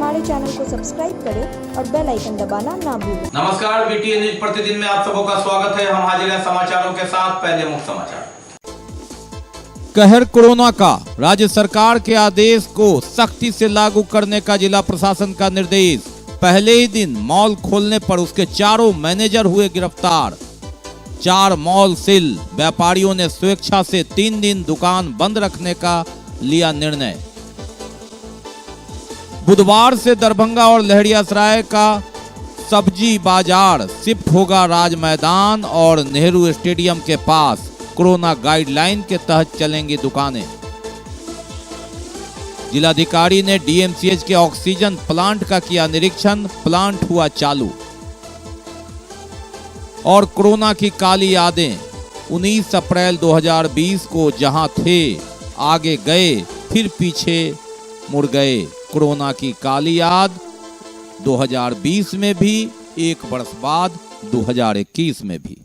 हमारे चैनल को सब्सक्राइब करें और बेल आइकन दबाना ना भूलें। नमस्कार, बीटीएन न्यूज प्रतिदिन में आप सबों का स्वागत है। हम हाजिर हैं समाचारों के साथ। पहले मुख्य समाचार। कहर कोरोना का, राज्य सरकार के आदेश को सख्ती से लागू करने का जिला प्रशासन का निर्देश। पहले ही दिन मॉल खोलने पर उसके चारों मैनेजर हुए गिरफ्तार। 4 मॉल सील, व्यापारियों ने स्वेच्छा से 3 दिन दुकान बंद रखने का लिया निर्णय। बुधवार से दरभंगा और लहरियासराय का सब्जी बाजार शिफ्ट होगा राज मैदान और नेहरू स्टेडियम के पास। कोरोना गाइडलाइन के तहत चलेंगी दुकानें। जिलाधिकारी ने डीएमसीएच के ऑक्सीजन प्लांट का किया निरीक्षण, प्लांट हुआ चालू। और कोरोना की काली यादें, 19 अप्रैल 2020 को जहां थे आगे गए फिर पीछे मुड़ गए। कोरोना की काली याद 2020 में भी, 1 वर्ष बाद 2021 में भी।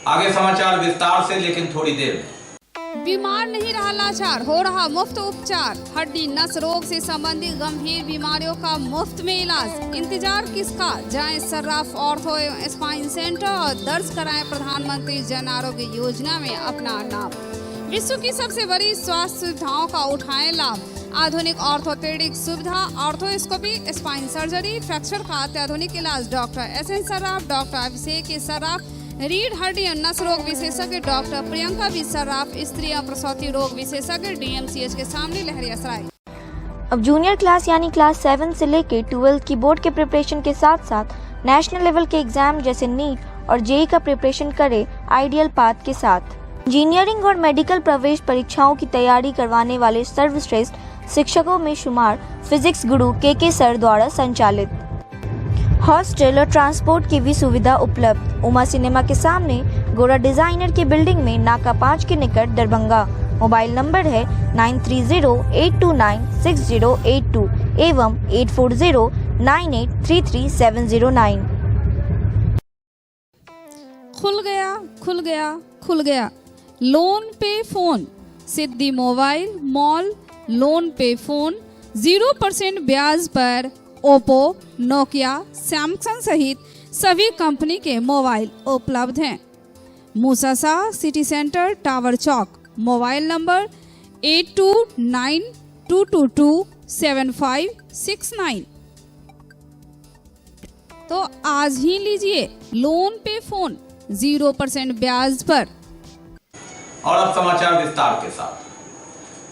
आगे समाचार विस्तार से, लेकिन थोड़ी देर में। बीमार नहीं रहा लाचार, हो रहा मुफ्त उपचार। हड्डी नस रोग से संबंधित गंभीर बीमारियों का मुफ्त में इलाज। इंतजार किसका, जाएं सर्राफ ऑर्थो एवं स्पाइन सेंटर और दर्ज कराएं प्रधानमंत्री जन आरोग्य योजना में अपना नाम। विश्व की सबसे बड़ी स्वास्थ्य सुविधाओं का उठाएं लाभ। आधुनिक ऑर्थोपेडिक सुविधा, ऑर्थोस्कोपी, स्पाइन सर्जरी, फ्रैक्चर का अत्याधुनिक इलाज। डॉक्टर SN सर्राफ, डॉक्टर अभिषेक सर्राफ, रीढ़ हड्डी और नस रोग विशेषज्ञ डॉक्टर प्रियंका बी सर्राफ, स्त्री और प्रसूति रोग विशेषज्ञ डीएमसीएच के सामने लहरियासराय। अब जूनियर क्लास यानी क्लास 7 से लेकर 12 की बोर्ड के प्रिपरेशन के साथ साथ नेशनल लेवल के एग्जाम जैसे नीट और जेईई का प्रिपरेशन करे आइडियल पाथ के साथ। इंजीनियरिंग और मेडिकल प्रवेश परीक्षाओं की तैयारी करवाने वाले सर्वश्रेष्ठ शिक्षकों में शुमार फिजिक्स गुरु के सर द्वारा संचालित। हॉस्टल और ट्रांसपोर्ट की भी सुविधा उपलब्ध। उमा सिनेमा के सामने गोरा डिजाइनर की बिल्डिंग में नाका 5 के निकट दरभंगा। मोबाइल नंबर है 9308296082 एवं 8409833709। खुल गया खुल गया खुल गया लोन पे फोन। सिद्धि मोबाइल मॉल लोन पे फोन 0% ब्याज पर ओप्पो, नोकिया, सैमसंग सहित सभी कंपनी के मोबाइल उपलब्ध हैं। मूसासा सिटी सेंटर टावर चौक। Mobile number 8292227569। तो आज ही लीजिए लोन पे फोन 0% ब्याज पर। और अब समाचार विस्तार के साथ।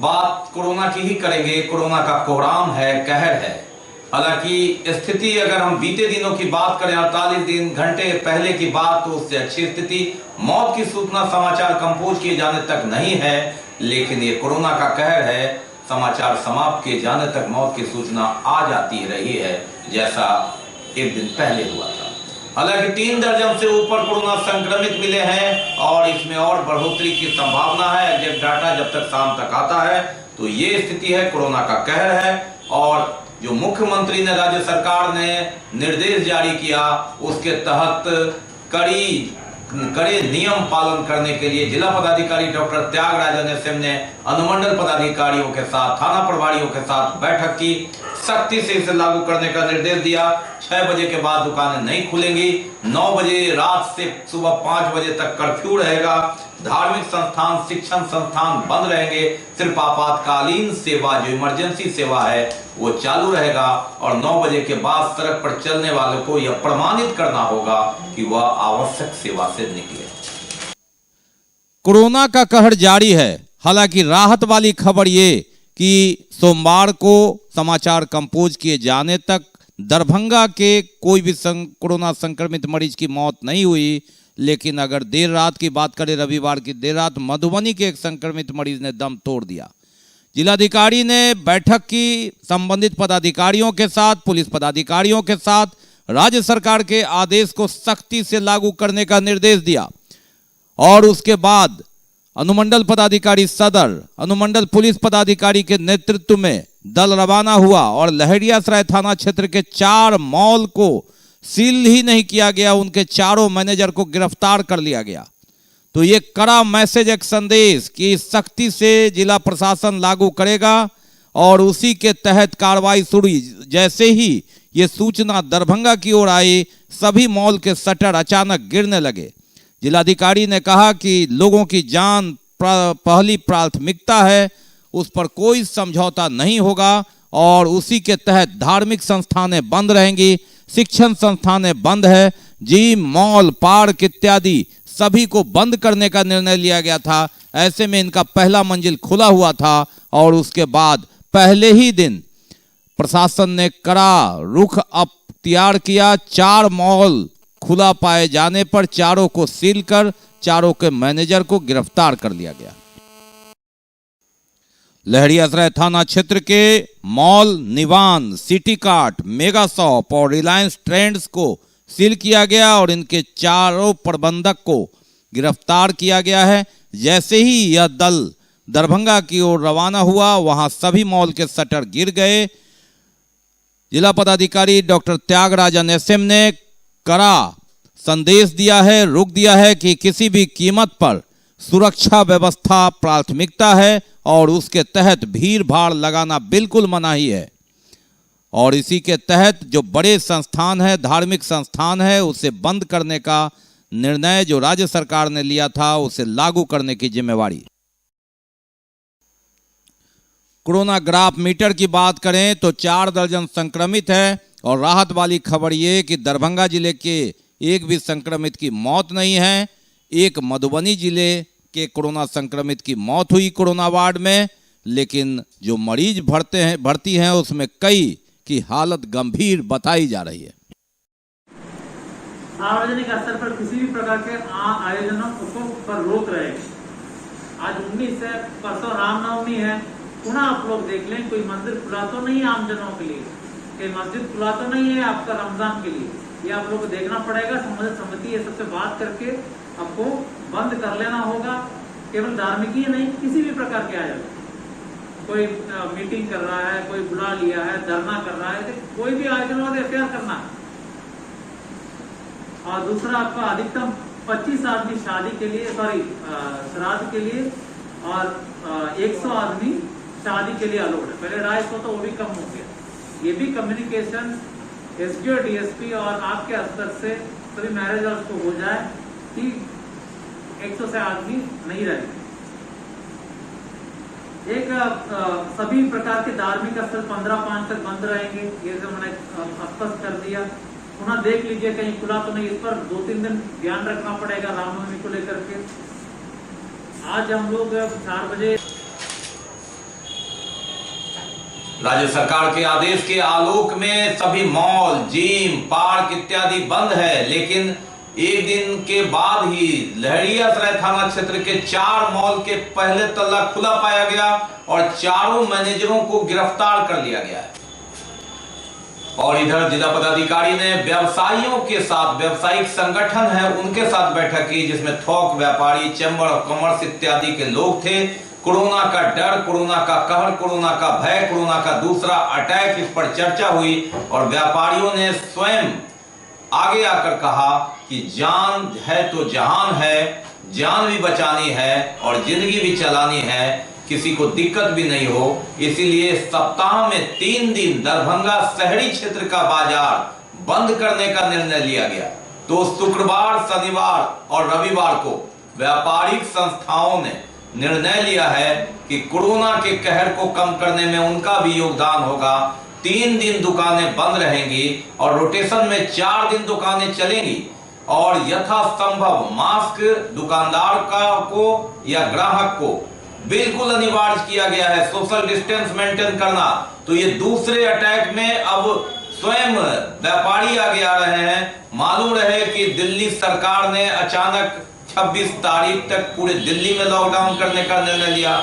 बात कोरोना की ही करेंगे। कोरोना का कोहराम है, कहर है। हालांकि स्थिति अगर हम बीते दिनों की बात करें, 48 घंटे पहले की बात, तो उससे अच्छी स्थिति। मौत की सूचना समाचार कंपोज किए जाने तक नहीं है, लेकिन ये कोरोना का कहर है। समाचार समाप्त किए जाने तक मौत की सूचना आ जाती रही है, जैसा एक दिन पहले हुआ था। हालांकि 3 दर्जन से ऊपर कोरोना संक्रमित मिले हैं और इसमें और बढ़ोतरी की संभावना है। एग्जैक्ट डाटा जब तक शाम तक आता है तो ये स्थिति है, कोरोना का कहर है। और जो मुख्यमंत्री ने, राज्य सरकार ने निर्देश जारी किया, उसके तहत कड़े नियम पालन करने के लिए जिला पदाधिकारी डॉक्टर त्यागराजन SM ने अनुमंडल पदाधिकारियों के साथ, थाना प्रभारियों के साथ बैठक की। सख्ती से इसे लागू करने का निर्देश दिया। 6 बजे के बाद दुकानें नहीं खुलेंगी। 9 बजे रात से सुबह 5 बजे तक कर्फ्यू रहेगा। धार्मिक संस्थान, शिक्षण संस्थान बंद रहेंगे। सिर्फ आपातकालीन सेवा, जो इमरजेंसी सेवा है, वो चालू रहेगा। और 9 बजे के बाद सड़क पर चलने वालों को यह प्रमाणित करना होगा कि वह आवश्यक सेवा से निकले। कोरोना का कहर जारी है। हालांकि राहत वाली खबर ये कि सोमवार को समाचार कंपोज किए जाने तक दरभंगा के कोई भी कोरोना संक्रमित मरीज की मौत नहीं हुई। लेकिन अगर देर रात की बात करें, रविवार की देर रात मधुबनी के एक संक्रमित मरीज ने दम तोड़ दिया। जिलाधिकारी ने बैठक की, संबंधित पदाधिकारियों के साथ, पुलिस पदाधिकारियों के साथ राज्य सरकार के आदेश को सख्ती से लागू करने का निर्देश दिया। और उसके बाद अनुमंडल पदाधिकारी सदर, अनुमंडल पुलिस पदाधिकारी के नेतृत्व में दल रवाना हुआ और लहरियासराय थाना क्षेत्र के 4 मॉल को सील ही नहीं किया गया, उनके चारों मैनेजर को गिरफ्तार कर लिया गया। तो ये कड़ा मैसेज, एक संदेश कि सख्ती से जिला प्रशासन लागू करेगा और उसी के तहत कार्रवाई शुरू हुई। जैसे ही ये सूचना दरभंगा की ओर आई, सभी मॉल के शटर अचानक गिरने लगे। जिलाधिकारी ने कहा कि लोगों की जान पहली प्राथमिकता है, उस पर कोई समझौता नहीं होगा और उसी के तहत धार्मिक संस्थानें बंद रहेंगी, शिक्षण संस्थानें बंद है, जिम, मॉल, पार्क इत्यादि सभी को बंद करने का निर्णय लिया गया था। ऐसे में इनका पहला मंजिल खुला हुआ था और उसके बाद पहले ही दिन प्रशासन ने कड़ा रुख अख्तियार किया। 4 मॉल खुला पाए जाने पर चारों को सील कर चारों के मैनेजर को गिरफ्तार कर लिया गया। लहरियासराय थाना क्षेत्र के मॉल निवान, सिटी कार्ट, मेगा शॉप और रिलायंस ट्रेंड्स को सील किया गया और इनके चारों प्रबंधक को गिरफ्तार किया गया है। जैसे ही यह दल दरभंगा की ओर रवाना हुआ, वहां सभी मॉल के शटर गिर गए। जिला पदाधिकारी डॉक्टर त्यागराजन एसएम ने कड़ा संदेश दिया है, रोक दिया है कि किसी भी कीमत पर सुरक्षा व्यवस्था प्राथमिकता है और उसके तहत भीड़ भाड़ लगाना बिल्कुल मनाही है। और इसी के तहत जो बड़े संस्थान है, धार्मिक संस्थान है, उसे बंद करने का निर्णय जो राज्य सरकार ने लिया था, उसे लागू करने की जिम्मेवारी। कोरोना ग्राफ मीटर की बात करें तो 4 दर्जन संक्रमित है और राहत वाली खबर ये कि दरभंगा जिले के एक भी संक्रमित की मौत नहीं है। एक मधुबनी जिले के कोरोना संक्रमित की मौत हुई कोरोना वार्ड में, लेकिन जो मरीज भर्ती हैं उसमें कई की हालत गंभीर बताई जा रही है। सार्वजनिक स्तर पर किसी भी प्रकार के आयोजनों पर रोक रहेगी। आज 19 है, परसों रामनवमी है, पुनः आप लोग देख लें, कोई मंदिर खुला तो नहीं है आमजनों के लिए, कोई मस्जिद खुला तो नहीं है आपका रमजान के लिए। ये आप लोग को देखना पड़ेगा। संबंधित समिति ये सबसे बात करके आपको बंद कर लेना होगा। केवल धार्मिक ही नहीं, किसी भी प्रकार के आयोजन, कोई मीटिंग कर रहा है, कोई बुला लिया है, धरना कर रहा है, तो कोई भी आयोजन हो तो एफआईआर करना है। और दूसरा आपका अधिकतम 25 आदमी शादी के लिए, श्राद्ध के लिए, और 100 आदमी शादी के लिए अलाउड है। पहले 250 तो वो भी कम हो गया। ये भी कम्युनिकेशन एसपी और डीएसपी और आपके स्तर से सभी मैरिज हॉल्स को हो जाए कि 100 से आदमी नहीं रहेंगे। एक सभी प्रकार के धार्मिक स्थल 15/5 तक बंद रहेंगे, ये जो मैंने स्पष्ट कर दिया। पुनः देख लीजिए कहीं खुला तो नहीं, इस पर 2-3 दिन ध्यान रखना पड़ेगा रामनवमी को लेकर के। आज हम लोग 4 बजे राज्य सरकार के आदेश के आलोक में सभी मॉल, जिम, पार्क इत्यादि बंद है, लेकिन एक दिन के बाद ही लहरियासराय थाना क्षेत्र के 4 मॉल के पहले तल्ला खुला पाया गया और चारों मैनेजरों को गिरफ्तार कर लिया गया है। और इधर जिला पदाधिकारी ने व्यवसायियों के साथ, व्यवसायिक संगठन है उनके साथ बैठक की, जिसमें थोक व्यापारी, चैम्बर ऑफ कॉमर्स इत्यादि के लोग थे। कोरोना का डर, कोरोना का कहर, कोरोना का भय, कोरोना का दूसरा अटैक, इस पर चर्चा हुई और व्यापारियों ने स्वयं आगे आकर कहा कि जान है तो जहान है, जान भी बचानी है और जिंदगी भी चलानी है, किसी को दिक्कत भी नहीं हो। इसीलिए सप्ताह में 3 दिन दरभंगा शहरी क्षेत्र का बाजार बंद करने का निर्णय लिया गया। तो शुक्रवार, शनिवार और रविवार को व्यापारिक संस्थाओं ने निर्णय लिया है कि कोरोना के कहर को कम करने में उनका भी योगदान होगा। 3 दिन दुकानें बंद रहेंगी और रोटेशन में 4 दिन दुकानें चलेंगी और यथासंभव मास्क दुकानदार को या ग्राहक को बिल्कुल अनिवार्य किया गया है, सोशल डिस्टेंस मेंटेन करना। तो ये दूसरे अटैक में अब स्वयं व्यापारी आगे आ रहे हैं। मालूम रहे कि दिल्ली सरकार ने अचानक 26 तारीख तक पूरे दिल्ली में लॉकडाउन करने का निर्णय लिया।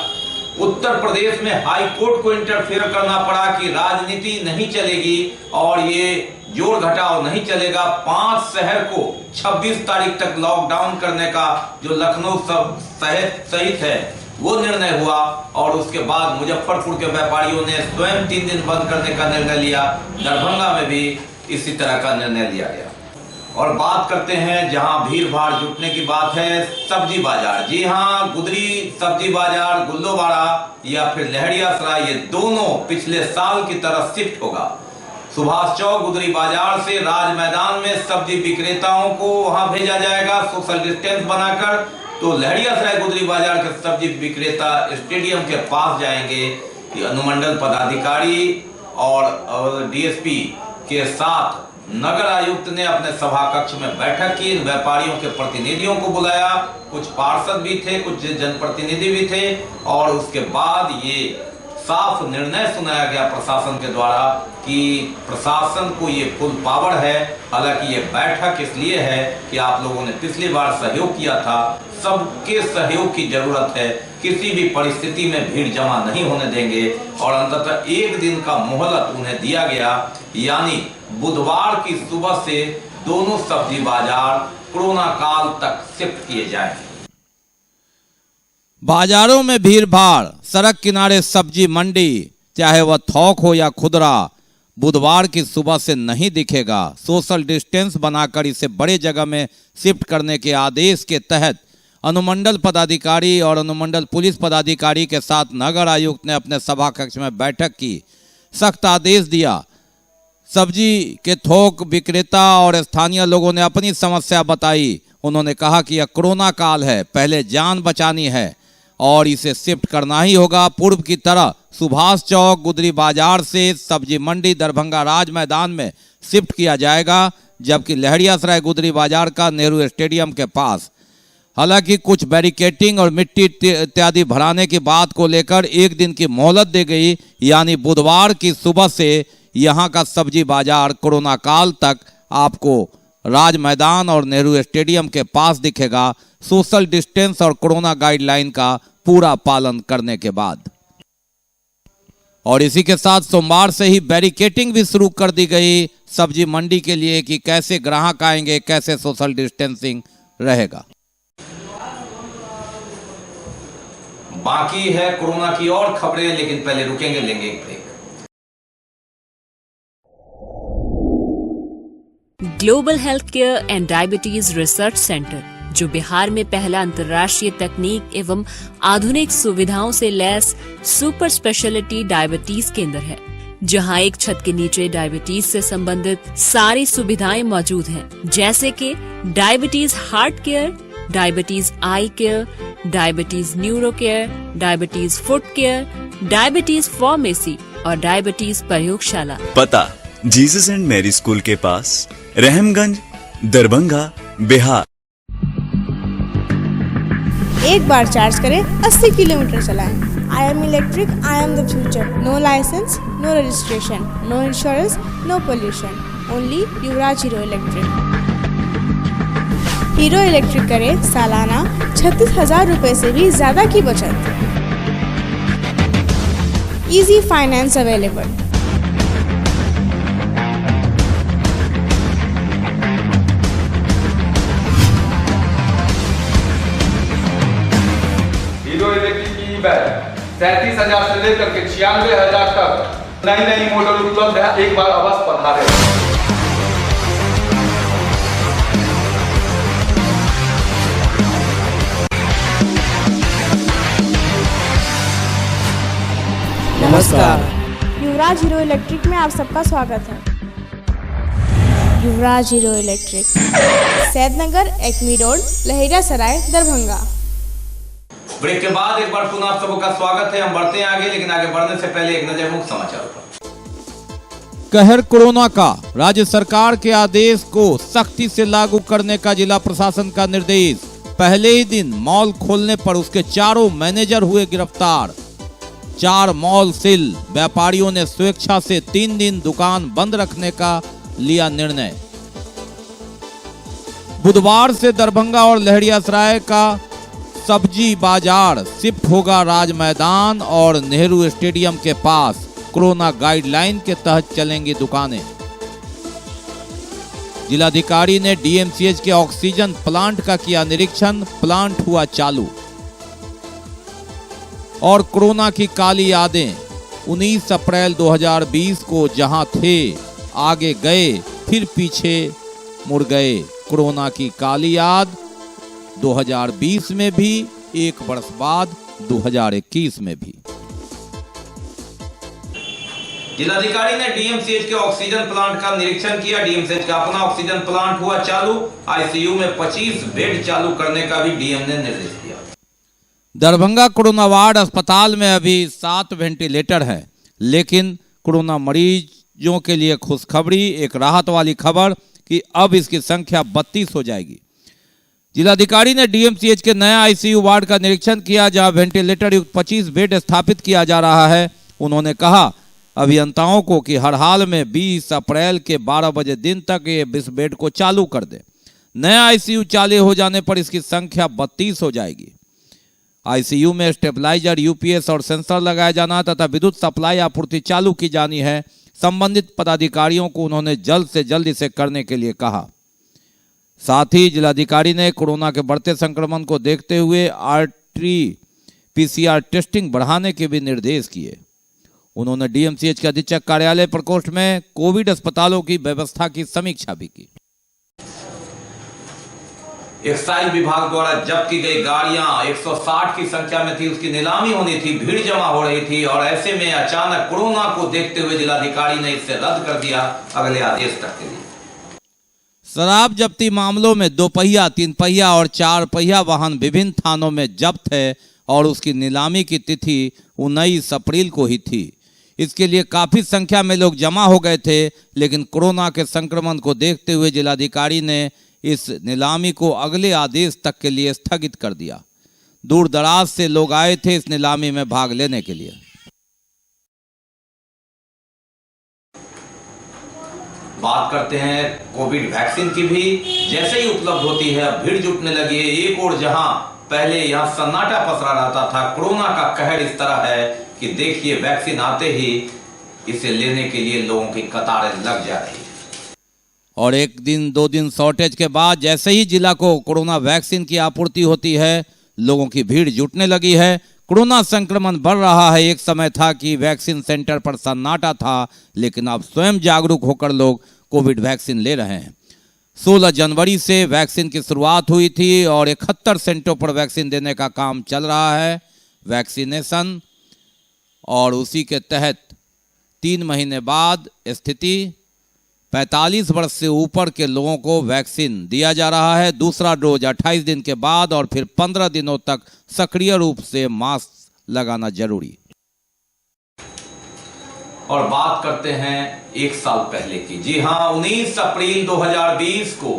उत्तर प्रदेश में हाई कोर्ट को इंटरफेयर करना पड़ा कि राजनीति नहीं चलेगी और ये जोड़ घटाव नहीं चलेगा। 5 शहर को 26 तारीख तक लॉकडाउन करने का जो लखनऊ सहित है वो निर्णय हुआ और उसके बाद मुजफ्फरपुर के व्यापारियों ने स्वयं 3 दिन बंद करने का निर्णय लिया। दरभंगा में भी इसी तरह का निर्णय लिया गया। और बात करते हैं जहां भीड़ भाड़ जुटने की बात है, सब्जी बाजार। जी हां, गुदरी सब्जी बाजार, गुल्लोबाड़ा या फिर लहरियासराय, ये दोनों पिछले साल की तरह शिफ्ट होगा। सुभाष चौक गुदरी बाजार से राज मैदान में सब्जी विक्रेताओं को वहां भेजा जाएगा सोशल डिस्टेंस बनाकर। तो लहरियासराय गुदरी बाजार के सब्जी विक्रेता स्टेडियम के पास जाएंगे। अनुमंडल पदाधिकारी और डीएसपी के साथ नगर आयुक्त ने अपने सभा कक्ष में बैठक की। व्यापारियों के प्रतिनिधियों को बुलाया, कुछ पार्षद भी थे, कुछ जनप्रतिनिधि भी थे, और उसके बाद ये साफ निर्णय सुनाया गया प्रशासन के द्वारा कि प्रशासन को ये फुल पावर है। हालांकि ये बैठक इसलिए है कि आप लोगों ने पिछली बार सहयोग किया था, सबके सहयोग की जरूरत है, किसी भी परिस्थिति में भीड़ जमा नहीं होने देंगे। और अंततः एक दिन का मोहलत उन्हें दिया गया, यानी बुधवार की सुबह से दोनों सब्जी बाजार कोरोना काल तक शिफ्ट किए जाएंगे। बाजारों में भीड़ भाड़, सड़क किनारे सब्जी मंडी, चाहे वह थोक हो या खुदरा, बुधवार की सुबह से नहीं दिखेगा। सोशल डिस्टेंस बनाकर इसे बड़े जगह में शिफ्ट करने के आदेश के तहत अनुमंडल पदाधिकारी और अनुमंडल पुलिस पदाधिकारी के साथ नगर आयुक्त ने अपने सभा कक्ष में बैठक की, सख्त आदेश दिया। सब्जी के थोक विक्रेता और स्थानीय लोगों ने अपनी समस्या बताई। उन्होंने कहा कि यह कोरोना काल है, पहले जान बचानी है और इसे शिफ्ट करना ही होगा। पूर्व की तरह सुभाष चौक गुदरी बाजार से सब्जी मंडी दरभंगा राज मैदान में शिफ्ट किया जाएगा, जबकि लहरियासराय गुदरी बाजार का नेहरू स्टेडियम के पास। हालांकि कुछ बैरिकेटिंग और मिट्टी इत्यादि भराने की बात को लेकर एक दिन की मोहलत दी गई, यानी बुधवार की सुबह से यहाँ का सब्जी बाजार कोरोना काल तक आपको राज मैदान और नेहरू स्टेडियम के पास दिखेगा, सोशल डिस्टेंस और कोरोना गाइडलाइन का पूरा पालन करने के बाद। और इसी के साथ सोमवार से ही बैरिकेटिंग भी शुरू कर दी गई सब्जी मंडी के लिए कि कैसे ग्राहक आएंगे, कैसे सोशल डिस्टेंसिंग रहेगा। बाकी है कोरोना की और खबरें, लेकिन पहले रुकेंगे, लेंगे एक break. Global health care and diabetes research centre, जो बिहार में पहला अंतर्राष्ट्रीय तकनीक एवं आधुनिक सुविधाओं से लैस सुपर स्पेशलिटी डायबिटीज केंद्र है, जहां एक छत के नीचे डायबिटीज से संबंधित सारी सुविधाएं मौजूद हैं, जैसे कि diabetes heart care, diabetes eye care, diabetes neuro care, diabetes foot care, diabetes pharmacy और डायबिटीज प्रयोगशाला। पता जीसस एंड मैरी स्कूल के पास, रहमगंज, दरभंगा, बिहार। एक बार चार्ज करें, 80 किलोमीटर चलाएं। I am electric, I am the future. No licence, no registration, no insurance, no pollution, only Yuvraj Hero Electric. Hero Electric करें सालाना 36,000 रुपए से भी ज्यादा की बचत। Easy finance available. Hero Electric की बैग 37,000 से लेकर के 96,000 तक नई नई मॉडल उपलब्ध है। एक बार अवश्य पधारें। नमस्कार, युवराज हीरो इलेक्ट्रिक में आप सबका स्वागत है। Yuvraj Hero Electric, Saidnagar, Acme road, Laheriasarai, Darbhanga. Break के बाद एक बार पुनः आप सबका स्वागत है। हम बढ़ते हैं आगे, लेकिन आगे बढ़ने से पहले एक नजर मुख्य समाचार पर। कहर कोरोना का, राज्य सरकार के आदेश को सख्ती से लागू करने का जिला प्रशासन का निर्देश। पहले ही दिन मॉल खोलने पर उसके चारों मैनेजर हुए गिरफ्तार। 4 मॉल सील, व्यापारियों ने स्वेच्छा से 3 दिन दुकान बंद रखने का लिया निर्णय। बुधवार से दरभंगा और लहरियासराय का सब्जी बाजार शिफ्ट होगा राज मैदान और नेहरू स्टेडियम के पास। कोरोना गाइडलाइन के तहत चलेंगी दुकानें। जिलाधिकारी ने डीएमसीएच के ऑक्सीजन प्लांट का किया निरीक्षण, प्लांट हुआ चालू। और कोरोना की काली यादें, 19 अप्रैल 2020 को जहां थे आगे गए, फिर पीछे मुड़ गए कोरोना की काली याद 2020 में भी, एक वर्ष बाद 2021 में भी। जिलाधिकारी ने डीएमसीएच के ऑक्सीजन प्लांट का निरीक्षण किया। डीएमसीएच का अपना ऑक्सीजन प्लांट हुआ चालू। आईसीयू में 25 बेड चालू करने का भी डीएम ने निर्देश दिया। दरभंगा कोरोना वार्ड अस्पताल में अभी 7 वेंटिलेटर हैं, लेकिन कोरोना मरीजों के लिए खुशखबरी, एक राहत वाली खबर कि अब इसकी संख्या 32 हो जाएगी। जिलाधिकारी ने डीएमसीएच के नया आईसीयू वार्ड का निरीक्षण किया, जहां वेंटिलेटर युक्त 25 बेड स्थापित किया जा रहा है। उन्होंने कहा अभियंताओं को कि हर हाल में 20 अप्रैल के 12 बजे दिन तक ये 20 बेड को चालू कर दे। नया आईसीयू चालू हो जाने पर इसकी संख्या 32 हो जाएगी। आईसीयू में स्टेबलाइजर, यूपीएस और सेंसर लगाया जाना तथा विद्युत सप्लाई आपूर्ति चालू की जानी है। संबंधित पदाधिकारियों को उन्होंने जल्द से जल्द इसे करने के लिए कहा। साथ ही जिलाधिकारी ने कोरोना के बढ़ते संक्रमण को देखते हुए RT-PCR टेस्टिंग बढ़ाने के भी निर्देश किए। उन्होंने डीएमसीएच के अधीक्षक कार्यालय प्रकोष्ठ में कोविड अस्पतालों की व्यवस्था की समीक्षा भी की। एक्साइज विभाग द्वारा जब्त की गई गाड़ियां 160 की संख्या में थी, उसकी नीलामी होनी थी, भीड़ जमा हो रही थी और ऐसे में अचानक कोरोना को देखते हुए जिलाधिकारी ने इसे रद्द कर दिया अगले आदेश तक के लिए। शराब जब्ती मामलों में 2 पहिया, 3 पहिया और 4 पहिया वाहन विभिन्न थानों में जब्त है और उसकी नीलामी की तिथि 19 अप्रैल को ही थी। इसके लिए काफी संख्या में लोग जमा हो गए थे, लेकिन कोरोना के संक्रमण को देखते हुए जिलाधिकारी ने इस नीलामी को अगले आदेश तक के लिए स्थगित कर दिया। दूर दराज से लोग आए थे इस नीलामी में भाग लेने के लिए। बात करते हैं कोविड वैक्सीन की भी। जैसे ही उपलब्ध होती है अब भीड़ जुटने लगी है। एक और जहां पहले यहां सन्नाटा पसरा रहता था, कोरोना का कहर इस तरह है कि देखिए वैक्सीन आते ही इसे लेने के लिए लोगों की कतारें लग जा रही है। और 1 दिन 2 दिन शॉर्टेज के बाद जैसे ही जिला को कोरोना वैक्सीन की आपूर्ति होती है, लोगों की भीड़ जुटने लगी है। कोरोना संक्रमण बढ़ रहा है। एक समय था कि वैक्सीन सेंटर पर सन्नाटा था, लेकिन अब स्वयं जागरूक होकर लोग कोविड वैक्सीन ले रहे हैं। 16 जनवरी से वैक्सीन की शुरुआत हुई थी और 71 सेंटरों पर वैक्सीन देने का काम चल रहा है, वैक्सीनेशन। और उसी के तहत 3 महीने बाद स्थिति 45 वर्ष से ऊपर के लोगों को वैक्सीन दिया जा रहा है। दूसरा डोज 28 दिन के बाद और फिर 15 दिनों तक सक्रिय रूप से मास्क लगाना जरूरी। और बात करते हैं 1 साल पहले की। जी हां, 19 अप्रैल 2020 को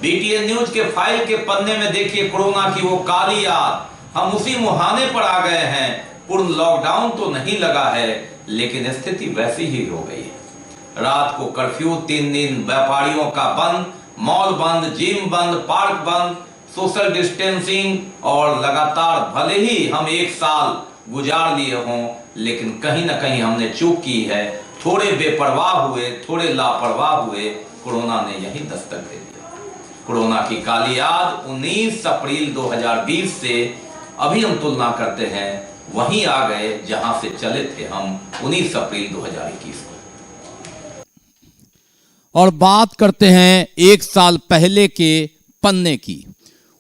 बीटीएन न्यूज के फाइल के पन्ने में देखिए कोरोना की वो काली याद। हम उसी मुहाने पर आ गए हैं। पूर्ण लॉकडाउन तो नहीं लगा है, लेकिन स्थिति वैसी ही हो गई है। रात को कर्फ्यू, 3 दिन व्यापारियों का बंद, मॉल बंद, जिम बंद, पार्क बंद, सोशल डिस्टेंसिंग और लगातार भले ही हम 1 साल गुजार लिए हों, लेकिन कहीं ना कहीं हमने चूक की है। थोड़े बेपरवाह हुए, थोड़े लापरवाह हुए, कोरोना ने यही दस्तक दे दिया। कोरोना की काली याद 19 अप्रैल 2020 से अभी हम तुलना करते हैं, वहीं आ गए जहां से चले थे हम 19 अप्रैल 2021 को। और बात करते हैं 1 साल पहले के पन्ने की।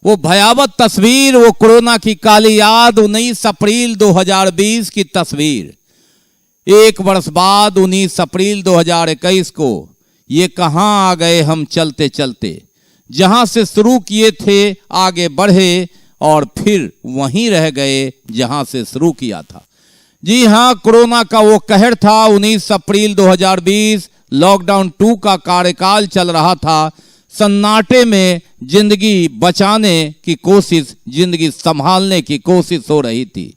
वो भयावह तस्वीर, वो कोरोना की काली याद, 19 अप्रैल 2020 की तस्वीर। 1 वर्ष बाद 19 अप्रैल 2021 को ये कहां आ गए हम चलते चलते। जहां से शुरू किए थे आगे बढ़े और फिर वहीं रह गए जहां से शुरू किया था। जी हां, कोरोना का वो कहर था। 19 अप्रैल 2020 लॉकडाउन 2 का कार्यकाल चल रहा था। सन्नाटे में जिंदगी बचाने की कोशिश, जिंदगी संभालने की कोशिश हो रही थी।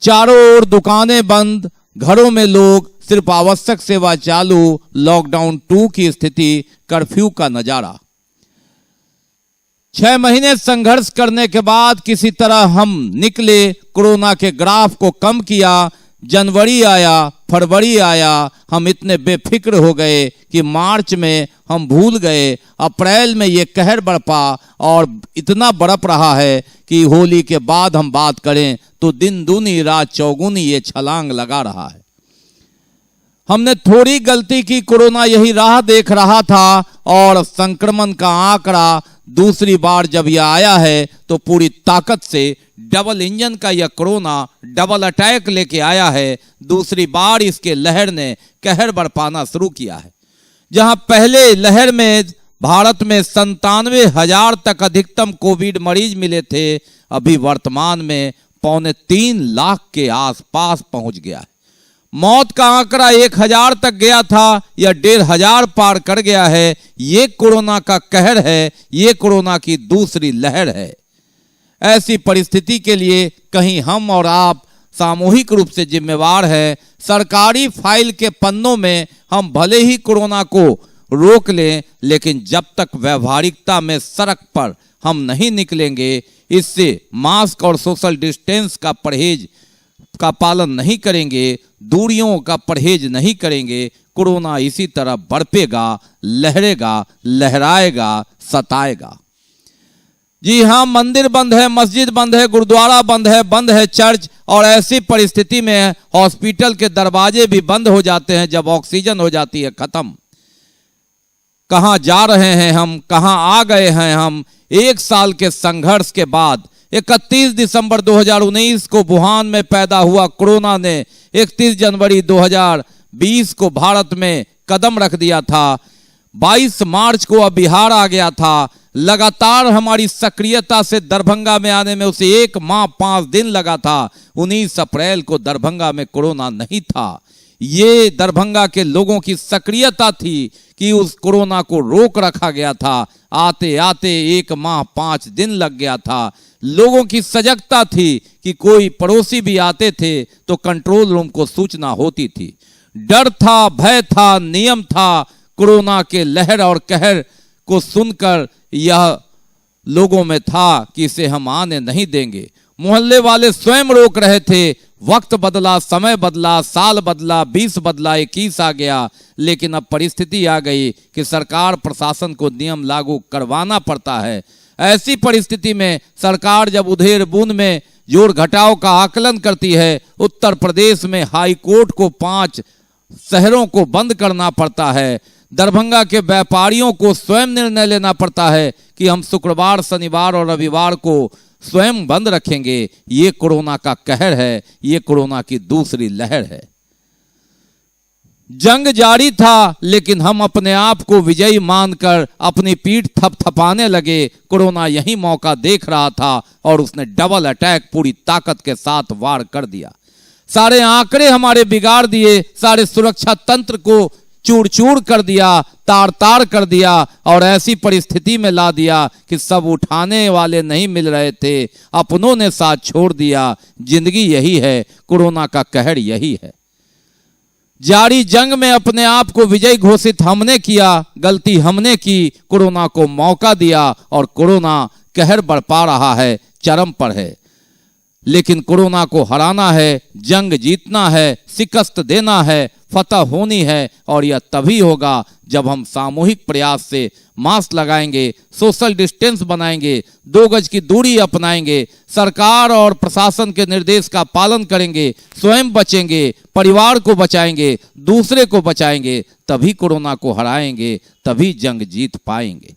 चारों ओर दुकानें बंद, घरों में लोग, सिर्फ आवश्यक सेवा चालू। लॉकडाउन 2 की स्थिति, कर्फ्यू का नजारा। 6 महीने संघर्ष करने के बाद किसी तरह हम निकले। कोरोना के ग्राफ को कम किया। जनवरी आया, फरवरी आया, हम इतने बेफिक्र हो गए कि मार्च में हम भूल गए। अप्रैल में ये कहर बरपा और इतना बरप रहा है कि होली के बाद हम बात करें तो दिन दूनी रात चौगुनी ये छलांग लगा रहा है। हमने थोड़ी गलती की, कोरोना यही राह देख रहा था और संक्रमण का आंकड़ा दूसरी बार जब यह आया है तो पूरी ताकत से डबल इंजन का यह कोरोना डबल अटैक लेके आया है। दूसरी बार इसके लहर ने कहर बरपाना शुरू किया है। जहां पहले लहर में भारत में 97,000 तक अधिकतम कोविड मरीज मिले थे, अभी वर्तमान में 2.25 लाख के आसपास पहुंच गया है। मौत का आंकड़ा 1,000 तक गया था, यह 1,500 पार कर गया है। ये कोरोना का कहर है, ये कोरोना की दूसरी लहर है। ऐसी परिस्थिति के लिए कहीं हम और आप सामूहिक रूप से जिम्मेवार हैं। सरकारी फाइल के पन्नों में हम भले ही कोरोना को रोक लें, लेकिन जब तक व्यवहारिकता में सड़क पर हम नहीं निकलेंगे, इससे मास्क और सोशल डिस्टेंस का परहेज का पालन नहीं करेंगे, दूरियों का परहेज नहीं करेंगे, कोरोना इसी तरह बरपेगा, लहरेगा, लहराएगा, सताएगा। जी हाँ, मंदिर बंद है, मस्जिद बंद है, गुरुद्वारा बंद है चर्च, और ऐसी परिस्थिति में हॉस्पिटल के दरवाजे भी बंद हो जाते हैं जब ऑक्सीजन हो जाती है खत्म। कहां जा रहे हैं हम, कहां आ गए हैं हम। 1 साल के संघर्ष के बाद 31 दिसंबर 2019 को वुहान में पैदा हुआ कोरोना ने 31 जनवरी 2020 को भारत में कदम रख दिया था। 22 मार्च को अब बिहार आ गया था। लगातार हमारी सक्रियता से दरभंगा में आने में उसे 1 माह 5 दिन लगा था। 19 अप्रैल को दरभंगा में कोरोना नहीं था। ये दरभंगा के लोगों की सक्रियता थी कि उस कोरोना को रोक रखा गया था। आते आते 1 माह 5 दिन लग गया था। लोगों की सजगता थी कि कोई पड़ोसी भी आते थे तो कंट्रोल रूम को सूचना होती थी। डर था, भय था, नियम था। कोरोना के लहर और कहर को सुनकर यह लोगों में था कि इसे हम आने नहीं देंगे। मोहल्ले वाले स्वयं रोक रहे थे। वक्त बदला, समय बदला, साल बदला, 20 बदला, 21 आ गया, लेकिन अब परिस्थिति आ गई कि सरकार प्रशासन को नियम लागू करवाना पड़ता है। ऐसी परिस्थिति में सरकार जब उधेड़ बूंद में जोड़ घटाव का आकलन करती है, उत्तर प्रदेश में हाई कोर्ट को 5 शहरों को बंद करना पड़ता है। दरभंगा के व्यापारियों को स्वयं निर्णय लेना पड़ता है कि हम शुक्रवार, शनिवार और रविवार को स्वयं बंद रखेंगे। ये कोरोना का कहर है, ये कोरोना की दूसरी लहर है। जंग जारी था, लेकिन हम अपने आप को विजयी मानकर अपनी पीठ थपथपाने लगे। कोरोना यही मौका देख रहा था और उसने डबल अटैक पूरी ताकत के साथ वार कर दिया। सारे आंकड़े हमारे बिगाड़ दिए, सारे सुरक्षा तंत्र को चूर चूर कर दिया, तार तार कर दिया, और ऐसी परिस्थिति में ला दिया कि सब उठाने वाले नहीं मिल रहे थे, अपनों ने साथ छोड़ दिया। जिंदगी यही है, कोरोना का कहर यही है। जारी जंग में अपने आप को विजयी घोषित हमने किया, गलती हमने की, कोरोना को मौका दिया और कोरोना कहर बरपा रहा है, चरम पर है। लेकिन कोरोना को हराना है, जंग जीतना है, शिकस्त देना है, फतह होनी है, और यह तभी होगा जब हम सामूहिक प्रयास से मास्क लगाएंगे, सोशल डिस्टेंस बनाएंगे, 2 गज की दूरी अपनाएंगे, सरकार और प्रशासन के निर्देश का पालन करेंगे, स्वयं बचेंगे, परिवार को बचाएंगे, दूसरे को बचाएंगे, तभी कोरोना को हराएंगे, तभी जंग जीत पाएंगे।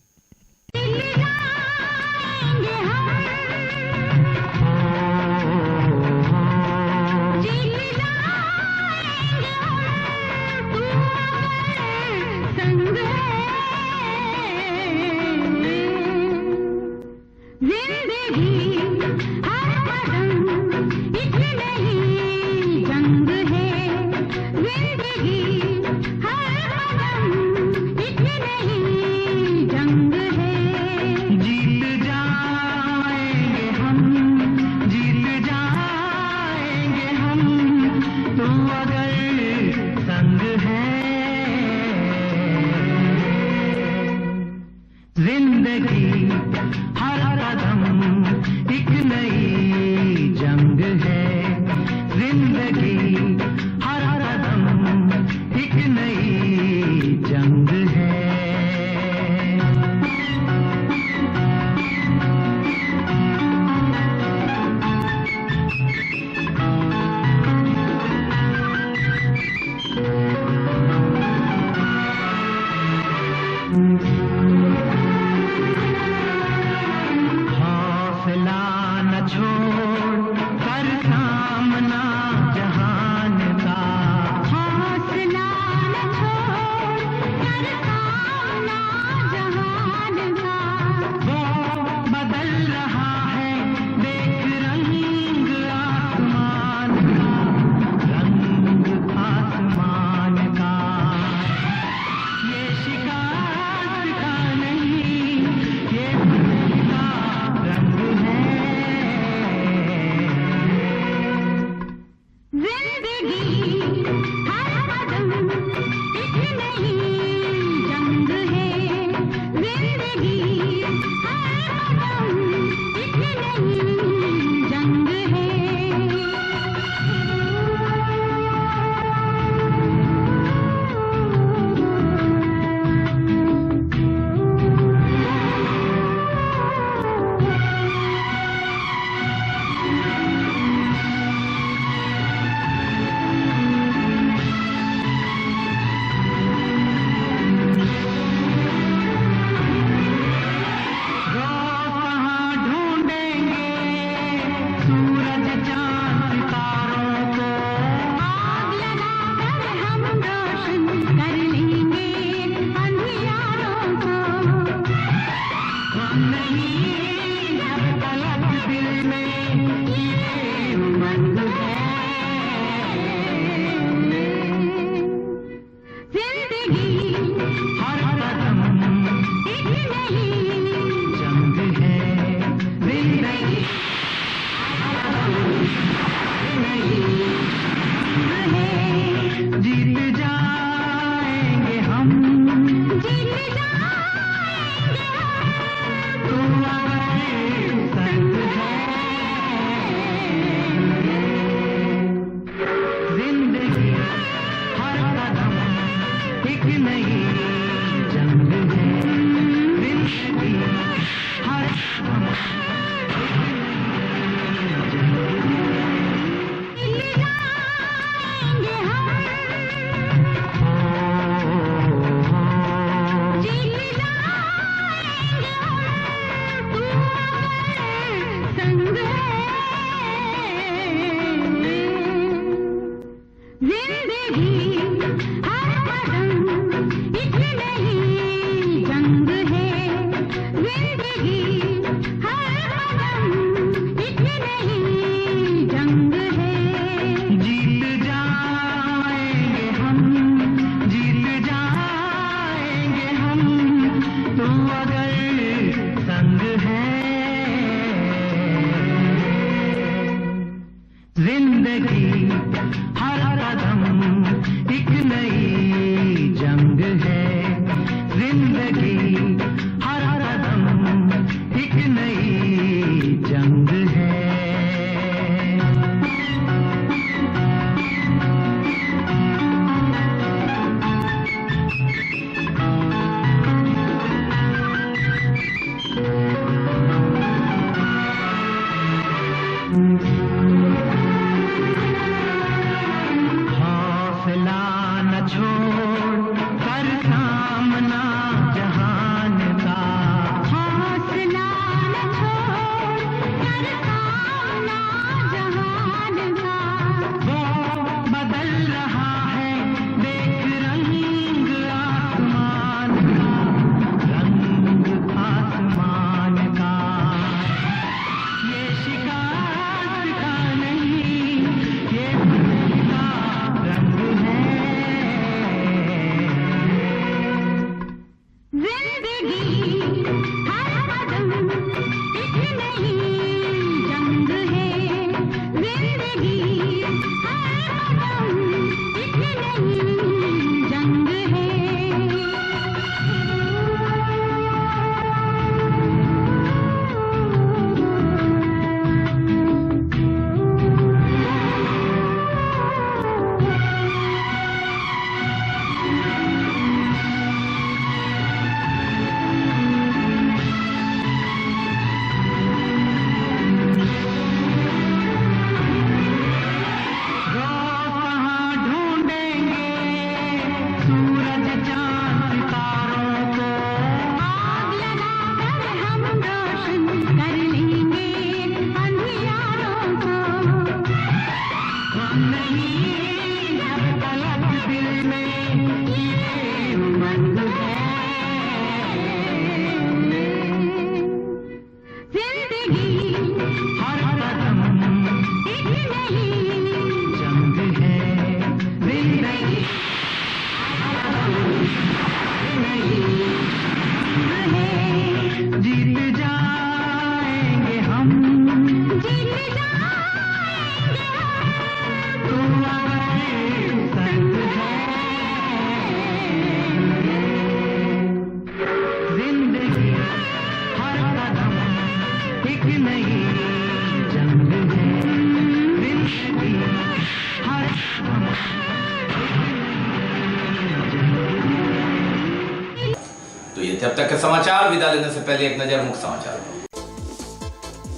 तो ये थे अब तक के समाचार। विदा लेने से पहले एक नजर मुख्य समाचार।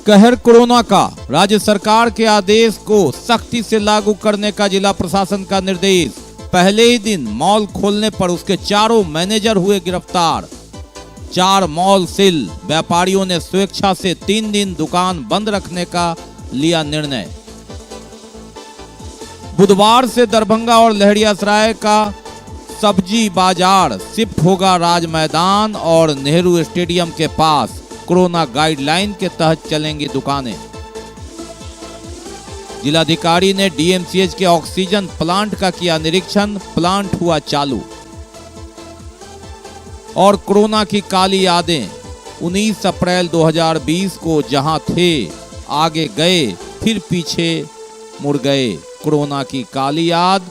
कहर कोरोना का, राज्य सरकार के आदेश को सख्ती से लागू करने का जिला प्रशासन का निर्देश। पहले ही दिन मॉल खोलने पर उसके चारों मैनेजर हुए गिरफ्तार। 4 मॉल सील, व्यापारियों ने स्वेच्छा से 3 दिन दुकान बंद रखने का लिया निर्णय। बुधवार से दरभंगा और लहरियासराय का सब्जी बाजार शिफ्ट होगा राज मैदान और नेहरू स्टेडियम के पास। कोरोना गाइडलाइन के तहत चलेंगी दुकानें। जिलाधिकारी ने डीएमसीएच के ऑक्सीजन प्लांट का किया निरीक्षण, प्लांट हुआ चालू। और कोरोना की काली यादें, 19 अप्रैल 2020 को जहां थे आगे गए फिर पीछे मुड़ गए। कोरोना की काली याद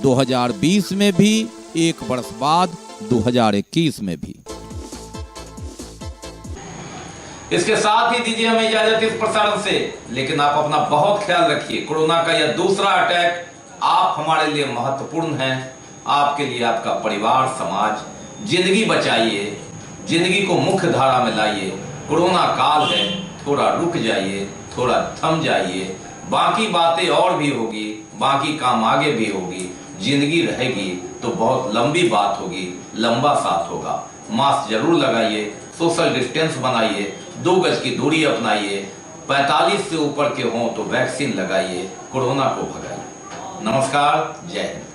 2020 में भी, 1 वर्ष बाद 2021 में भी। इसके साथ ही दीजिए हमें इजाजत इस प्रसारण से, लेकिन आप अपना बहुत ख्याल रखिए। कोरोना का यह दूसरा अटैक आप हमारे लिए महत्वपूर्ण है। आपके लिए आपका परिवार, समाज। जिंदगी बचाइए, जिंदगी को मुख्य धारा में लाइए। कोरोना काल है, थोड़ा रुक जाइए, थोड़ा थम जाइए। बाकी बातें और भी होगी, बाकी काम आगे भी होगी। जिंदगी रहेगी तो बहुत लंबी बात होगी, लंबा साथ होगा। मास्क जरूर लगाइए, सोशल डिस्टेंस बनाइए, 2 गज की दूरी अपनाइए। 45 से ऊपर के हों तो वैक्सीन लगाइए, कोरोना को भगाइए। नमस्कार, जय हिंद।